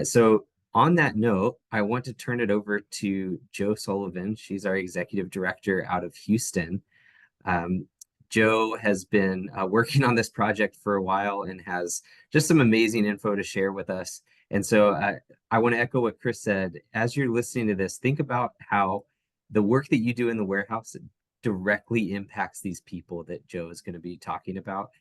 So on that note, I want to turn it over to Jo Sullivan. She's our executive director out of Houston. Um, Jo has been working on this project for a while and has just some amazing info to share with us. And so I want to echo what Chris said. As you're listening to this, think about how the work that you do in the warehouse directly impacts these people that Jo is going to be talking about.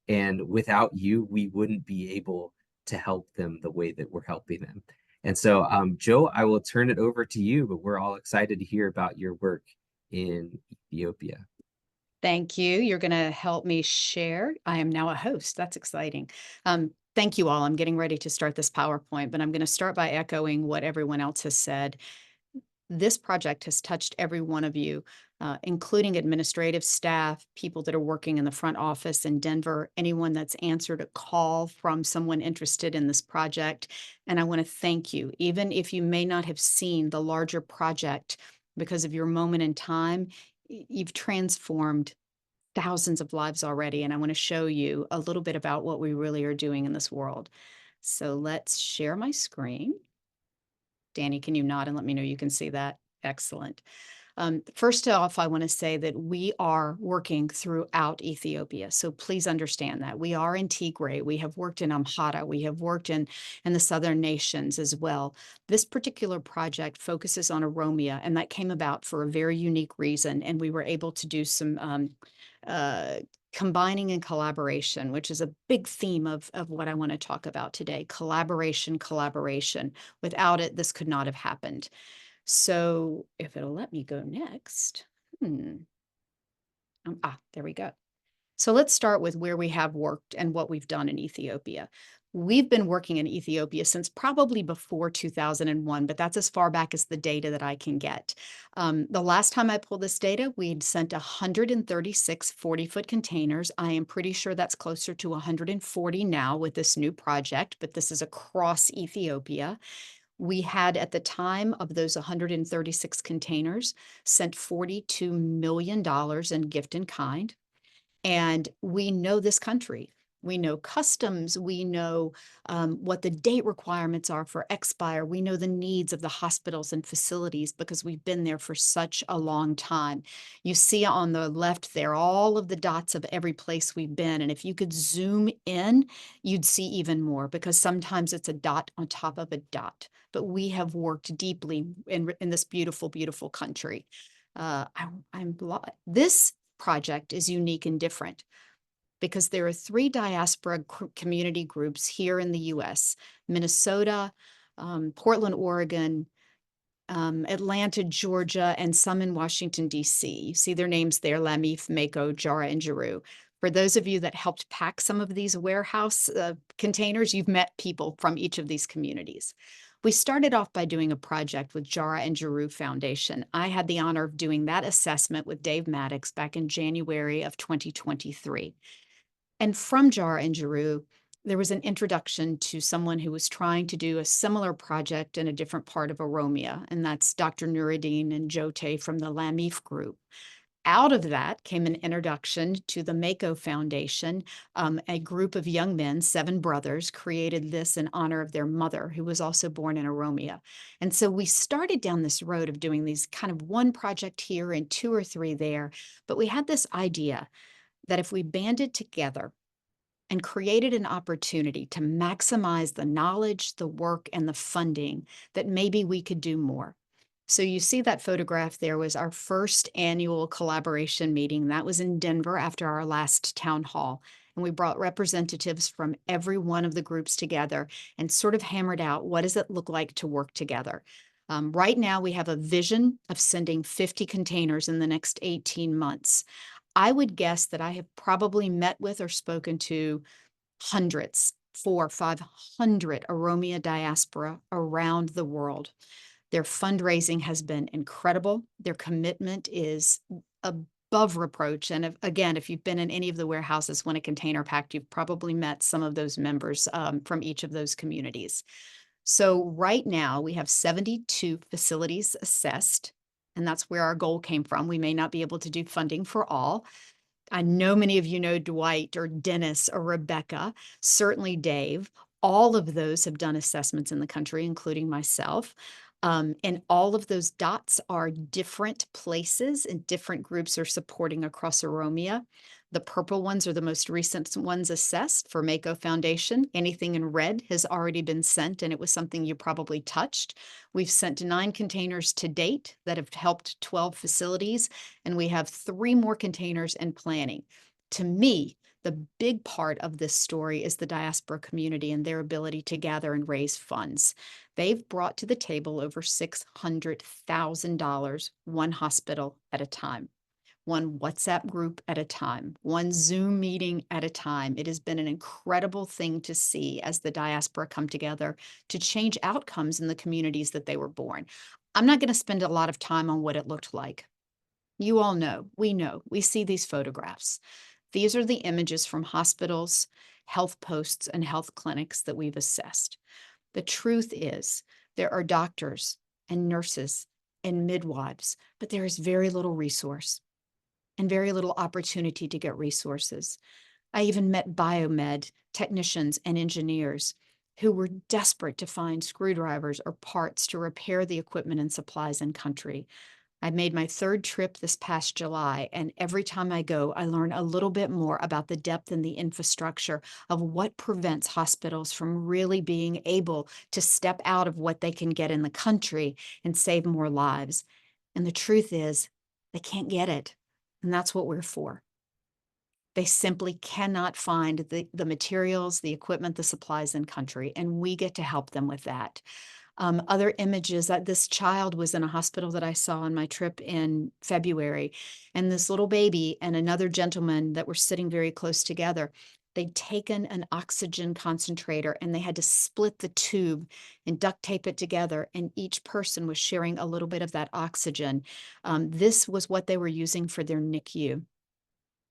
And without you, we wouldn't be able to help them the way that we're helping them. And so, Jo, I will turn it over to you, but we're all excited to hear about your work in Ethiopia. Thank you. You're going to help me share. I am now a host. That's exciting. Thank you all. I'm getting ready to start this PowerPoint, but I'm going to start by echoing what everyone else has said. This project has touched every one of you, including administrative staff, people that are working in the front office in Denver, anyone that's answered a call from someone interested in this project. And I want to thank you, even if you may not have seen the larger project because of your moment in time, you've transformed thousands of lives already. And I want to show you a little bit about what we really are doing in this world. So let's share my screen. Danny, can you nod and let me know you can see that? Excellent. First off, I want to say that we are working throughout Ethiopia. So please understand that. We are in Tigray. We have worked in Amhara. We have worked in the southern nations as well. This particular project focuses on Oromia, and that came about for a very unique reason. And we were able to do some uh, combining and collaboration, which is a big theme of what I want to talk about today. Collaboration, collaboration. Without it, this could not have happened. So if it'll let me go next. There we go. So let's start with where we have worked and what we've done in Ethiopia. We've been working in Ethiopia since probably before 2001, but that's as far back as the data that I can get. The last time I pulled this data, we'd sent 136 40-foot containers. I am pretty sure that's closer to 140 now with this new project, but this is across Ethiopia. We had, at the time of those 136 containers, sent $42 million in gift in kind. And we know this country. We know customs. We know what the date requirements are for expire. We know the needs of the hospitals and facilities because we've been there for such a long time. You see on the left there all of the dots of every place we've been. And if you could zoom in, you'd see even more because sometimes it's a dot on top of a dot. But we have worked deeply in this beautiful, beautiful country. This project is unique and different because there are three diaspora community groups here in the US: Minnesota, Portland, Oregon, Atlanta, Georgia, and some in Washington, D.C. You see their names there: Lamif, Mako, Jara, and Jeru. For those of you that helped pack some of these warehouse containers, you've met people from each of these communities. We started off by doing a project with Jara and Jeru Foundation. I had the honor of doing that assessment with Dave Maddox back in January of 2023. And from Jara and Jeru, there was an introduction to someone who was trying to do a similar project in a different part of Oromia, and that's Dr. Nuruddin and Jote from the Lamif group. Out of that came an introduction to the Mako Foundation. A group of young men, 7 brothers, created this in honor of their mother, who was also born in Oromia. And so we started down this road of doing these kind of one project here and 2 or 3 there. But we had this idea that if we banded together and created an opportunity to maximize the knowledge, the work, and the funding, that maybe we could do more. So you see that photograph there was our first annual collaboration meeting. That was in Denver after our last town hall. And we brought representatives from every one of the groups together and sort of hammered out, what does it look like to work together? Right now, we have a vision of sending 50 containers in the next 18 months. I would guess that I have probably met with or spoken to hundreds, 400, 500 Oromia diaspora around the world. Their fundraising has been incredible. Their commitment is above reproach. And again, if you've been in any of the warehouses when a container packed, you've probably met some of those members from each of those communities. So right now we have 72 facilities assessed, and that's where our goal came from. We may not be able to do funding for all. I know many of you know Dwight or Dennis or Rebecca, certainly Dave. All of those have done assessments in the country, including myself. And all of those dots are different places and different groups are supporting across Oromia. The purple ones are the most recent ones assessed for Mako Foundation. Anything in red has already been sent, and it was something you probably touched. We've sent 9 containers to date that have helped 12 facilities, and we have 3 more containers in planning. To me, the big part of this story is the diaspora community and their ability to gather and raise funds. They've brought to the table over $600,000, one hospital at a time, one WhatsApp group at a time, one Zoom meeting at a time. It has been an incredible thing to see as the diaspora come together to change outcomes in the communities that they were born. I'm not going to spend a lot of time on what it looked like. You all know, we see these photographs. These are the images from hospitals, health posts, and health clinics that we've assessed. The truth is, there are doctors and nurses and midwives, but there is very little resource and very little opportunity to get resources. I even met biomed technicians and engineers who were desperate to find screwdrivers or parts to repair the equipment and supplies in country. I made my 3rd trip this past July, and every time I go, I learn a little bit more about the depth and the infrastructure of what prevents hospitals from really being able to step out of what they can get in the country and save more lives. And the truth is, they can't get it. And that's what we're for. They simply cannot find the materials, the equipment, the supplies in country, and we get to help them with that. Other images that this child was in a hospital that I saw on my trip in February, and this little baby and another gentleman that were sitting very close together. They'd taken an oxygen concentrator and they had to split the tube and duct tape it together, and each person was sharing a little bit of that oxygen. This was what they were using for their NICU.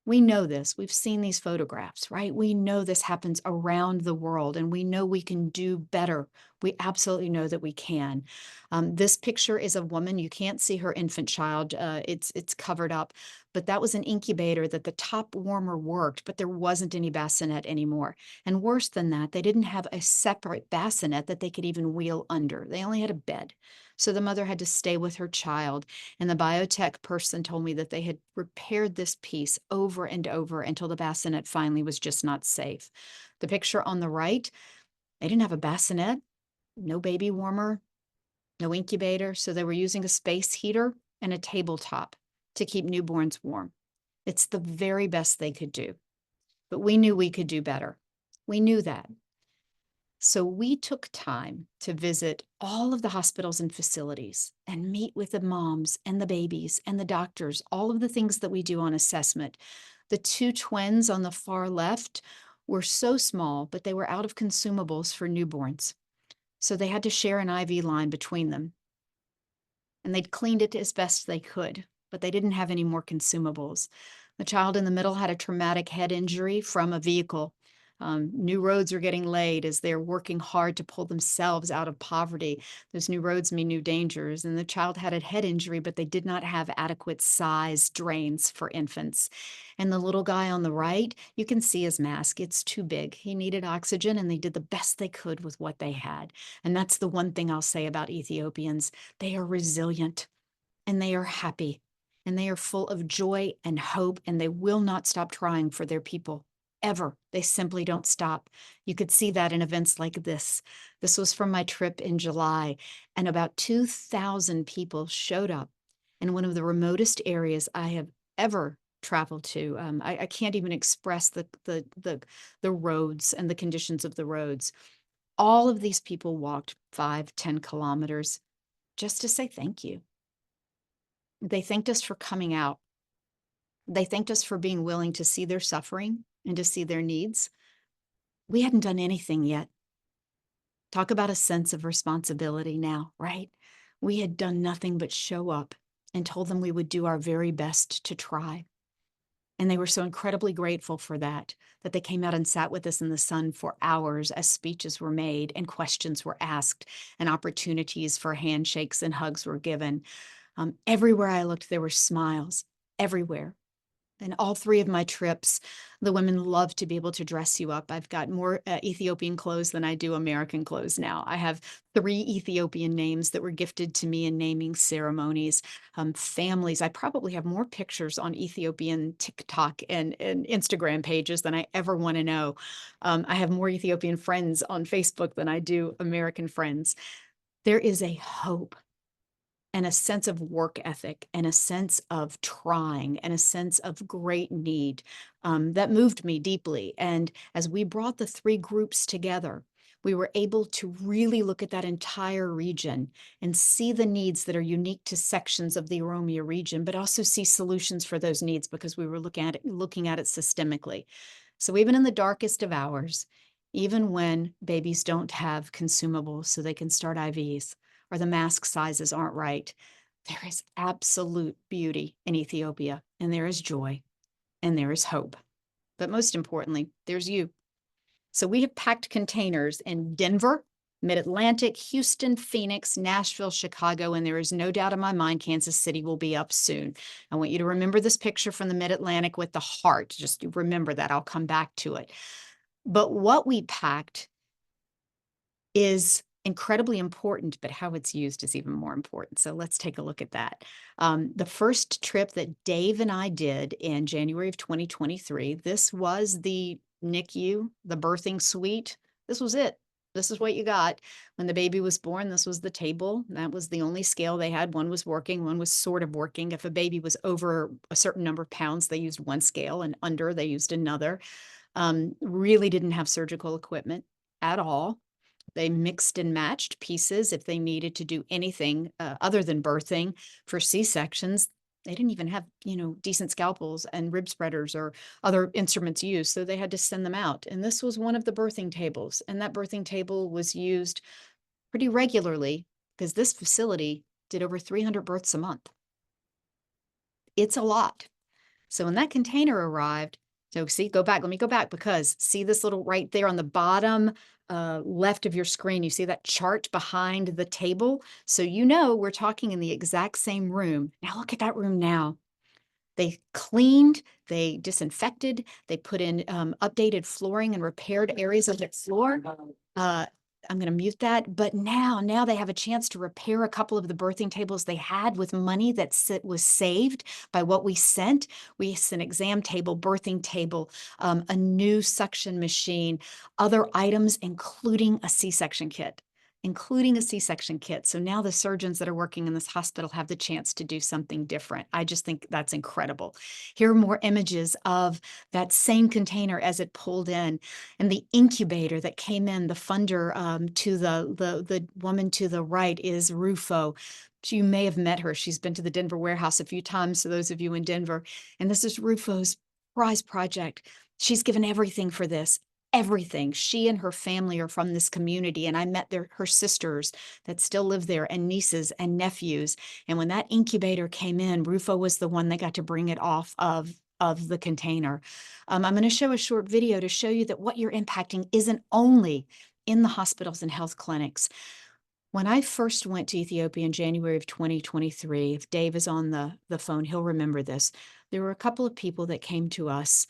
We know this. We've seen these photographs, right? We know this happens around the world, and we know we can do better. We absolutely know that we can. This picture is a woman. You can't see her infant child. It's covered up, but that was an incubator that the top warmer worked, but there wasn't any bassinet anymore. And worse than that, they didn't have a separate bassinet that they could even wheel under. They only had a bed. So the mother had to stay with her child. And the biotech person told me that they had repaired this piece over and over until the bassinet finally was just not safe. The picture on the right, they didn't have a bassinet, no baby warmer, no incubator. So they were using a space heater and a tabletop to keep newborns warm. It's the very best they could do. But we knew we could do better. We knew that. So we took time to visit all of the hospitals and facilities and meet with the moms and the babies and the doctors, all of the things that we do on assessment. The 2 twins on the far left were so small, but they were out of consumables for newborns. So they had to share an IV line between them. And they'd cleaned it as best they could, but they didn't have any more consumables. The child in the middle had a traumatic head injury from a vehicle. New roads are getting laid as they're working hard to pull themselves out of poverty. Those new roads mean new dangers. And the child had a head injury, but they did not have adequate size drains for infants. And the little guy on the right, you can see his mask. It's too big. He needed oxygen, and they did the best they could with what they had. And that's the one thing I'll say about Ethiopians. They are resilient, and they are happy, and they are full of joy and hope, and they will not stop trying for their people. Ever. They simply don't stop. You could see that in events like this. This was from my trip in July, and about 2,000 people showed up in one of the remotest areas I have ever traveled to. I can't even express the roads and the conditions of the roads. All of these people walked 5, 10 kilometers just to say thank you. They thanked us for coming out. They thanked us for being willing to see their suffering and to see their needs. We hadn't done anything yet. Talk about a sense of responsibility now, right? We had done nothing but show up and told them we would do our very best to try. And they were so incredibly grateful for that they came out and sat with us in the sun for hours as speeches were made and questions were asked and opportunities for handshakes and hugs were given. Everywhere I looked, there were smiles, everywhere. And all three of my trips, the women love to be able to dress you up. I've got more Ethiopian clothes than I do American clothes now. I have 3 Ethiopian names that were gifted to me in naming ceremonies. Families, I probably have more pictures on Ethiopian TikTok and Instagram pages than I ever want to know. I have more Ethiopian friends on Facebook than I do American friends. There is a hope and a sense of work ethic and a sense of trying and a sense of great need that moved me deeply. And as we brought the 3 groups together, we were able to really look at that entire region and see the needs that are unique to sections of the Oromia region, but also see solutions for those needs because we were looking at it systemically. So even in the darkest of hours, even when babies don't have consumables so they can start IVs, or the mask sizes aren't right, there is absolute beauty in Ethiopia, and there is joy, and there is hope. But most importantly, there's you. So we have packed containers in Denver, Mid-Atlantic, Houston, Phoenix, Nashville, Chicago, and there is no doubt in my mind Kansas City will be up soon. I want you to remember this picture from the Mid-Atlantic with the heart. Just remember that. I'll come back to it. But what we packed is incredibly important, but how it's used is even more important. So let's take a look at that. The first trip that Dave and I did in January of 2023, this was the NICU, the birthing suite. This was it. This is what you got. When the baby was born, this was the table. That was the only scale they had. One was working, one was sort of working. If a baby was over a certain number of pounds, they used one scale, and under, they used another. Really didn't have surgical equipment at all. They mixed and matched pieces if they needed to do anything other than birthing for C-sections. They didn't even have, decent scalpels and rib spreaders or other instruments used, so they had to send them out. And this was one of the birthing tables, and that birthing table was used pretty regularly because this facility did over 300 births a month. It's a lot. So when that container arrived, so see, let me go back, because see this little right there on the bottom left of your screen, you see that chart behind the table? So we're talking in the exact same room. Now look at that room now. They cleaned, they disinfected, they put in updated flooring and repaired areas of the floor. I'm going to mute that. But now they have a chance to repair a couple of the birthing tables they had with money that was saved by what we sent. We sent exam table, birthing table, a new suction machine, other items, including a C-section kit. So now the surgeons that are working in this hospital have the chance to do something different. I just think that's incredible. Here are more images of that same container as it pulled in, and the incubator that came in. The funder to the woman to the right is Rufo. You may have met her. She's been to the Denver warehouse a few times, so those of you in Denver. And this is Rufo's prize project. She's given everything for this. Everything. She and her family are from this community, and I met her sisters that still live there, and nieces and nephews. And when that incubator came in, Rufo was the one that got to bring it off of the container. I'm going to show a short video to show you that what you're impacting isn't only in the hospitals and health clinics. When I first went to Ethiopia in January of 2023, if Dave is on the phone, he'll remember this. There were a couple of people that came to us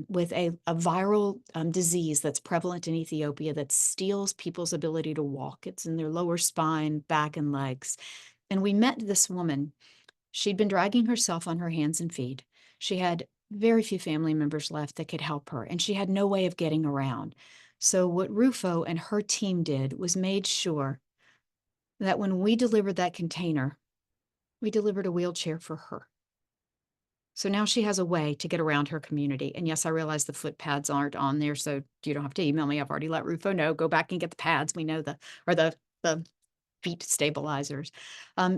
with a viral disease that's prevalent in Ethiopia that steals people's ability to walk. It's in their lower spine, back, and legs. And we met this woman. She'd been dragging herself on her hands and feet. She had very few family members left that could help her, and she had no way of getting around. So what Rufo and her team did was made sure that when we delivered that container, we delivered a wheelchair for her. So now she has a way to get around her community. And yes, I realize the foot pads aren't on there, so you don't have to email me. I've already let Rufo know. Go back and get the pads. We know the feet stabilizers.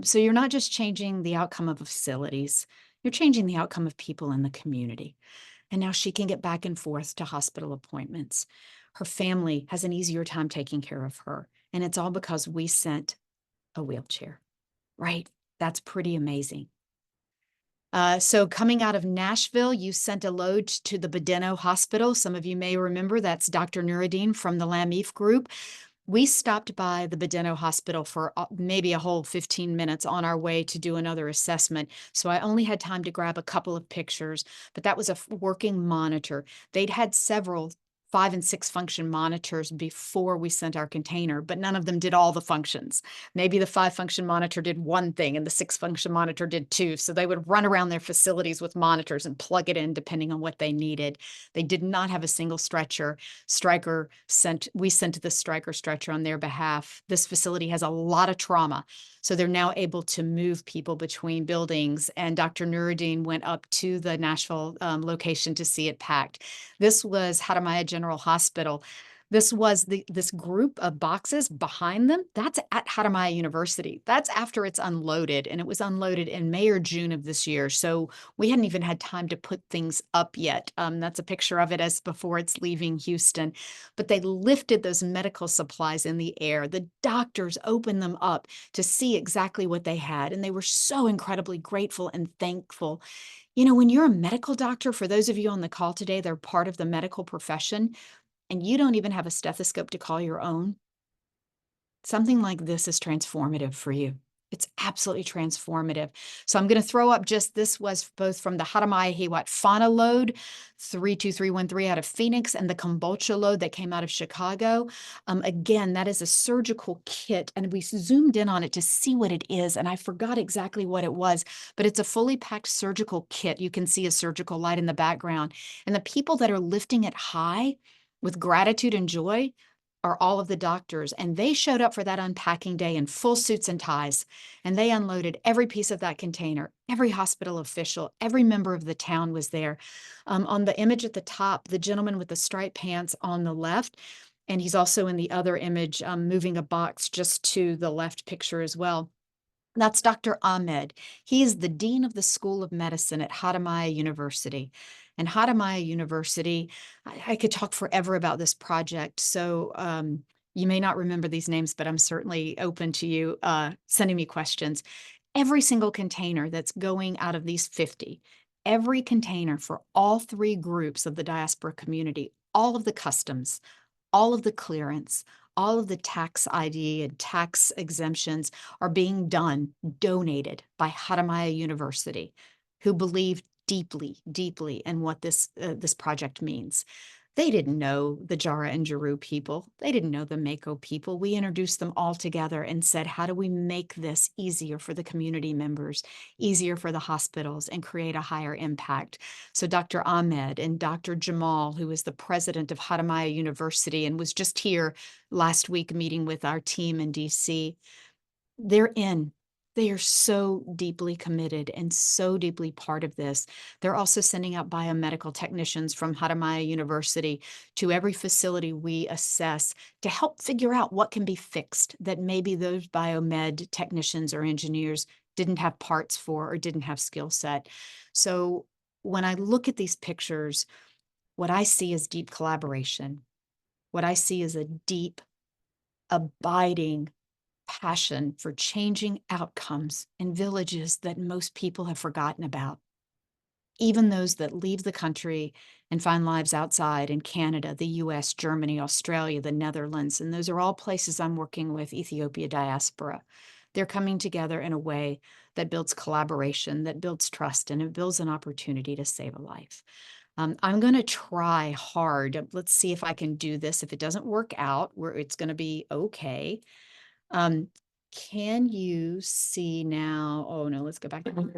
So you're not just changing the outcome of facilities, you're changing the outcome of people in the community. And now she can get back and forth to hospital appointments. Her family has an easier time taking care of her. And it's all because we sent a wheelchair, right? That's pretty amazing. So coming out of Nashville, you sent a load to the Badeno Hospital. Some of you may remember that's Dr. Nuruddin from the Lamif group. We stopped by the Badeno Hospital for maybe a whole 15 minutes on our way to do another assessment. So I only had time to grab a couple of pictures, but that was a working monitor. They'd had several 5 and 6 function monitors before we sent our container, but none of them did all the functions. Maybe the 5 function monitor did one thing and the 6 function monitor did two. So they would run around their facilities with monitors and plug it in depending on what they needed. They did not have a single stretcher. We sent the Stryker stretcher on their behalf. This facility has a lot of trauma, so they're now able to move people between buildings. And Dr. Nuruddin went up to the Nashville location to see it packed. This was Haramaya General Hospital. This group of boxes behind them. That's at Haramaya University. That's after it's unloaded, and it was unloaded in May or June of this year. So we hadn't even had time to put things up yet. That's a picture of it as before it's leaving Houston. But they lifted those medical supplies in the air. The doctors opened them up to see exactly what they had, and they were so incredibly grateful and thankful. You know, when you're a medical doctor, for those of you on the call today, they're part of the medical profession, and you don't even have a stethoscope to call your own, something like this is transformative for you. It's absolutely transformative. So I'm going to throw up this was both from the Haramaya Hiwat Fauna load, 32313 out of Phoenix, and the Kombolcha load that came out of Chicago. Again, that is a surgical kit, and we zoomed in on it to see what it is, and I forgot exactly what it was, but it's a fully packed surgical kit. You can see a surgical light in the background, and the people that are lifting it high with gratitude and joy are all of the doctors, and they showed up for that unpacking day in full suits and ties, and they unloaded every piece of that container. Every hospital official, every member of the town was there. On the image at the top, the gentleman with the striped pants on the left, and he's also in the other image, moving a box just to the left picture as well. That's Dr. Ahmed. He is the Dean of the School of Medicine at Haramaya University. And Haramaya University, I could talk forever about this project. So you may not remember these names, but I'm certainly open to you sending me questions. Every single container that's going out of these 50, every container for all 3 groups of the diaspora community, all of the customs, all of the clearance, all of the tax ID and tax exemptions are being donated by Haramaya University, who believe deeply, deeply in what this project means. They didn't know the Jara and Jeru people. They didn't know the Mako people. We introduced them all together and said, how do we make this easier for the community members, easier for the hospitals, and create a higher impact? So Dr. Ahmed and Dr. Jamal, who is the president of Haramaya University and was just here last week meeting with our team in DC, they're in. They are so deeply committed and so deeply part of this. They're also sending out biomedical technicians from Haramaya University to every facility we assess to help figure out what can be fixed that maybe those biomed technicians or engineers didn't have parts for or didn't have skill set. So when I look at these pictures, what I see is deep collaboration. What I see is a deep, abiding passion for changing outcomes in villages that most people have forgotten about. Even those that leave the country and find lives outside in Canada, the US, Germany, Australia, the Netherlands, and those are all places I'm working with Ethiopia diaspora. They're coming together in a way that builds collaboration, that builds trust, and it builds an opportunity to save a life. I'm going to try hard. Let's see if I can do this. If it doesn't work out, it's going to be okay. Can you see now? Oh no, let's go back to.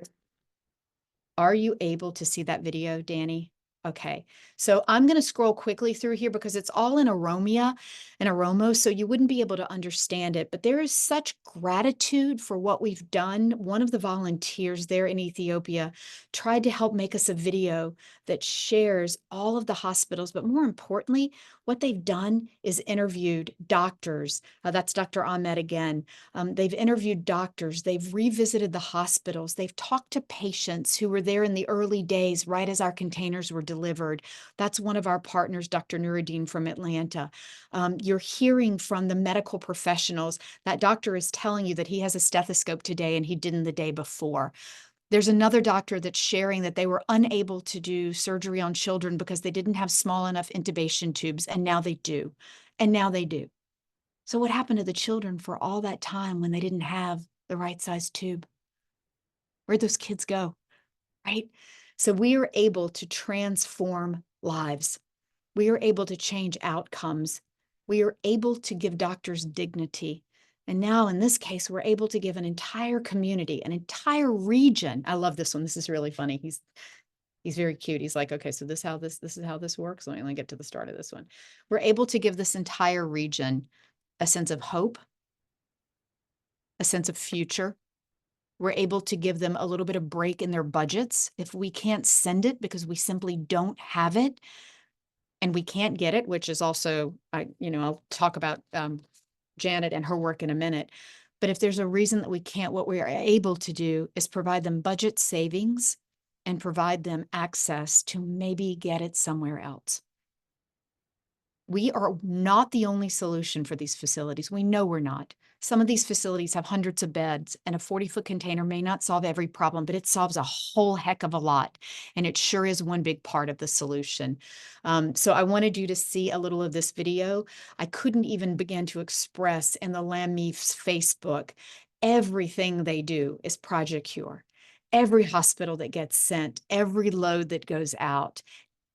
Are you able to see that video, Danny? Okay, so I'm going to scroll quickly through here because it's all in Oromia and Oromo, so you wouldn't be able to understand it. But there is such gratitude for what we've done. One of the volunteers there in Ethiopia tried to help make us a video that shares all of the hospitals, but more importantly, what they've done is interviewed doctors. That's Dr. Ahmed again. They've interviewed doctors. They've revisited the hospitals. They've talked to patients who were there in the early days, right as our containers were delivered. That's one of our partners, Dr. Nuruddin from Atlanta. You're hearing from the medical professionals. That doctor is telling you that he has a stethoscope today and he didn't the day before. There's another doctor that's sharing that they were unable to do surgery on children because they didn't have small enough intubation tubes, and now they do. And now they do. So what happened to the children for all that time when they didn't have the right size tube? Where'd those kids go, right? So we are able to transform lives. We are able to change outcomes. We are able to give doctors dignity. And now in this case, we're able to give an entire community, an entire region. I love this one. This is really funny. He's very cute. He's like, okay, so this is how this works. Let me get to the start of this one. We're able to give this entire region a sense of hope, a sense of future. We're able to give them a little bit of break in their budgets. If we can't send it because we simply don't have it and we can't get it, which is also, I'll talk about Janet and her work in a minute. But if there's a reason that we can't, what we are able to do is provide them budget savings and provide them access to maybe get it somewhere else. We are not the only solution for these facilities. We know we're not. Some of these facilities have hundreds of beds, and a 40-foot container may not solve every problem, but it solves a whole heck of a lot. And it sure is one big part of the solution. So I wanted you to see a little of this video. I couldn't even begin to express in the LAMIF's Facebook, everything they do is Project C.U.R.E. Every hospital that gets sent, every load that goes out,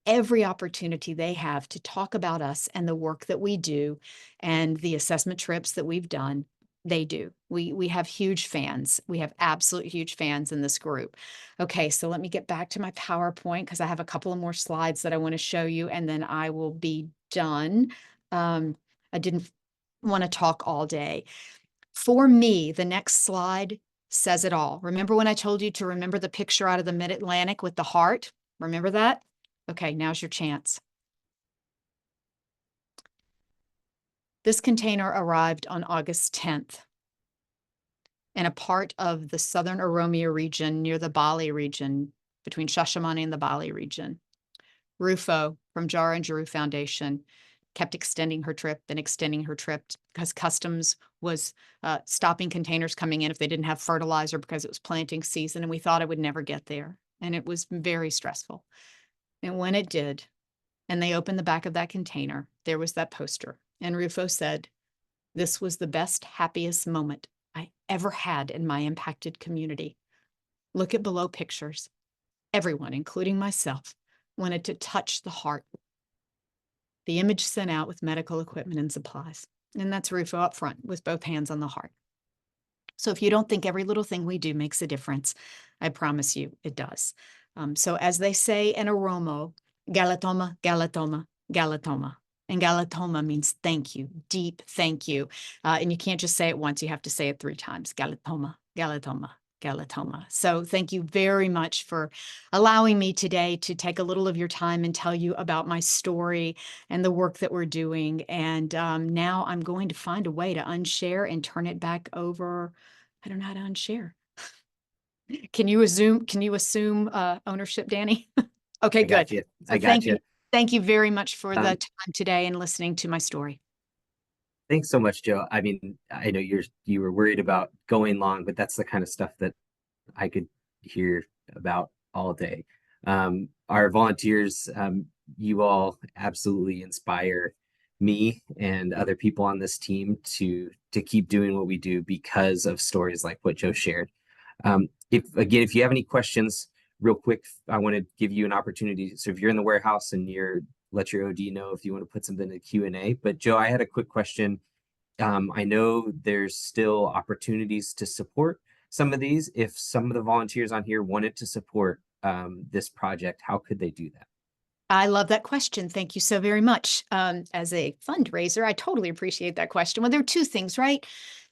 every opportunity they have to talk about us and the work that we do and the assessment trips that we've done, they do. We have huge fans. We have absolute huge fans in this group. Okay, so let me get back to my PowerPoint because I have a couple of more slides that I want to show you, and then I will be done. I didn't want to talk all day. For me, the next slide says it all. Remember when I told you to remember the picture out of the Mid-Atlantic with the heart? Remember that? Okay, now's your chance. This container arrived on August 10th in a part of the southern Oromia region near the Bali region, between Shashamane and the Bali region. Rufo from Jara and Jeru Foundation kept extending her trip and extending her trip because customs was stopping containers coming in if they didn't have fertilizer because it was planting season, and we thought it would never get there. And it was very stressful. And when it did, and they opened the back of that container, there was that poster. And Rufo said, "This was the best, happiest moment I ever had in my impacted community." Look at below pictures. Everyone, including myself, wanted to touch the heart. The image sent out with medical equipment and supplies. And that's Rufo up front with both hands on the heart. So if you don't think every little thing we do makes a difference, I promise you it does. So as they say in Oromo, galatoma, galatoma, galatoma. And galatoma means thank you, deep thank you. And you can't just say it once, you have to say it 3 times. Galatoma, galatoma, galatoma. So thank you very much for allowing me today to take a little of your time and tell you about my story and the work that we're doing. And now I'm going to find a way to unshare and turn it back over. I don't know how to unshare. Can you assume ownership, Danny? Okay, I got good. you. So I got thank you. you. Thank you very much for the Um, time today and listening to my story. Thanks so much, Joe. I mean, I know you were worried about going long, but that's the kind of stuff that I could hear about all day. Our volunteers, you all absolutely inspire me and other people on this team to keep doing what we do because of stories like what Joe shared. If you have any questions, real quick, I want to give you an opportunity. So if you're in the warehouse and let your OD know if you want to put something in the Q&A. But Joe, I had a quick question. I know there's still opportunities to support some of these. If some of the volunteers on here wanted to support this project, how could they do that? I love that question. Thank you so very much. As a fundraiser, I totally appreciate that question. Well, there are 2 things, right?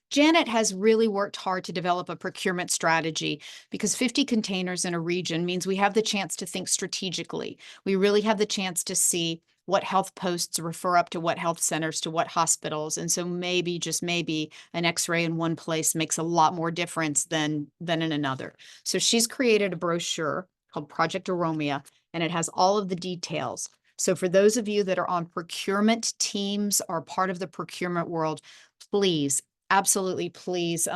Janet has really worked hard to develop a procurement strategy because 50 containers in a region means we have the chance to think strategically. We really have the chance to see what health posts refer up to what health centers, to what hospitals. And so maybe, just maybe, an x-ray in one place makes a lot more difference than in another. So she's created a brochure called Project Oromia, and it has all of the details. So for those of you that are on procurement teams or part of the procurement world, please, absolutely, please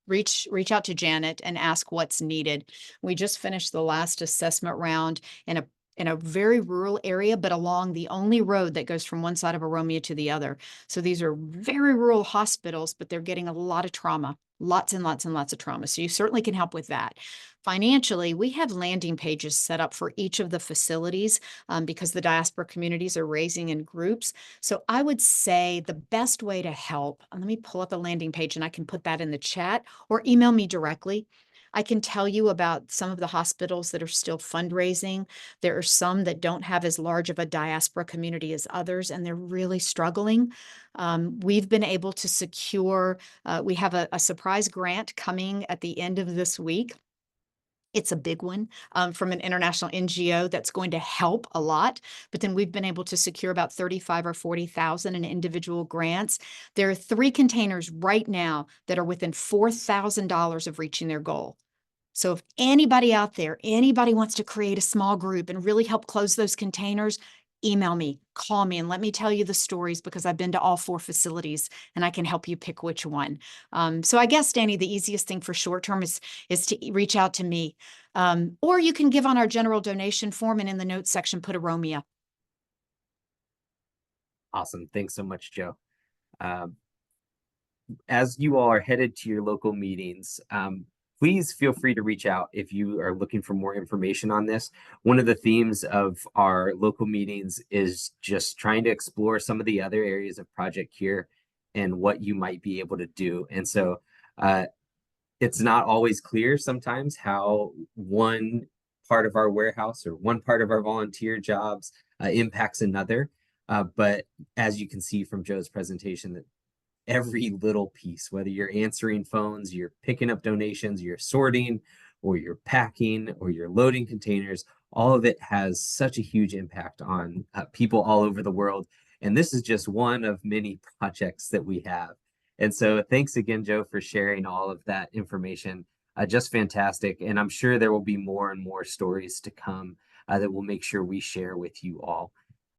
reach out to Janet and ask what's needed. We just finished the last assessment round in a in a very rural area, but along the only road that goes from one side of Oromia to the other. So these are very rural hospitals, but they're getting a lot of trauma, lots and lots and lots of trauma. So you certainly can help with that. Financially, we have landing pages set up for each of the facilities because the diaspora communities are raising in groups. So I would say the best way to help, let me pull up a landing page and I can put that in the chat or email me directly. I can tell you about some of the hospitals that are still fundraising. There are some that don't have as large of a diaspora community as others, and they're really struggling. We've been able to secure, we have a surprise grant coming at the end of this week. It's a big one from an international NGO that's going to help a lot. But then we've been able to secure about 35 or 40,000 in individual grants. There are 3 containers right now that are within $4,000 of reaching their goal. So if anybody out there, anybody wants to create a small group and really help close those containers, email me, call me, and let me tell you the stories because I've been to all 4 facilities and I can help you pick which one. So I guess, Danny, the easiest thing for short term is to reach out to me. Or you can give on our general donation form and in the notes section, put Oromia. Awesome. Thanks so much, Jo. Um, as you all are headed to your local meetings, please feel free to reach out if you are looking for more information on this. One of the themes of our local meetings is just trying to explore some of the other areas of Project C.U.R.E and what you might be able to do. And so it's not always clear sometimes how one part of our warehouse or one part of our volunteer jobs impacts another. But as you can see from Jo's presentation, that every little piece, whether you're answering phones, you're picking up donations, you're sorting, or you're packing, or you're loading containers, all of it has such a huge impact on people all over the world. And this is just one of many projects that we have. And so thanks again, Jo, for sharing all of that information. Just fantastic. And I'm sure there will be more and more stories to come that we'll make sure we share with you all.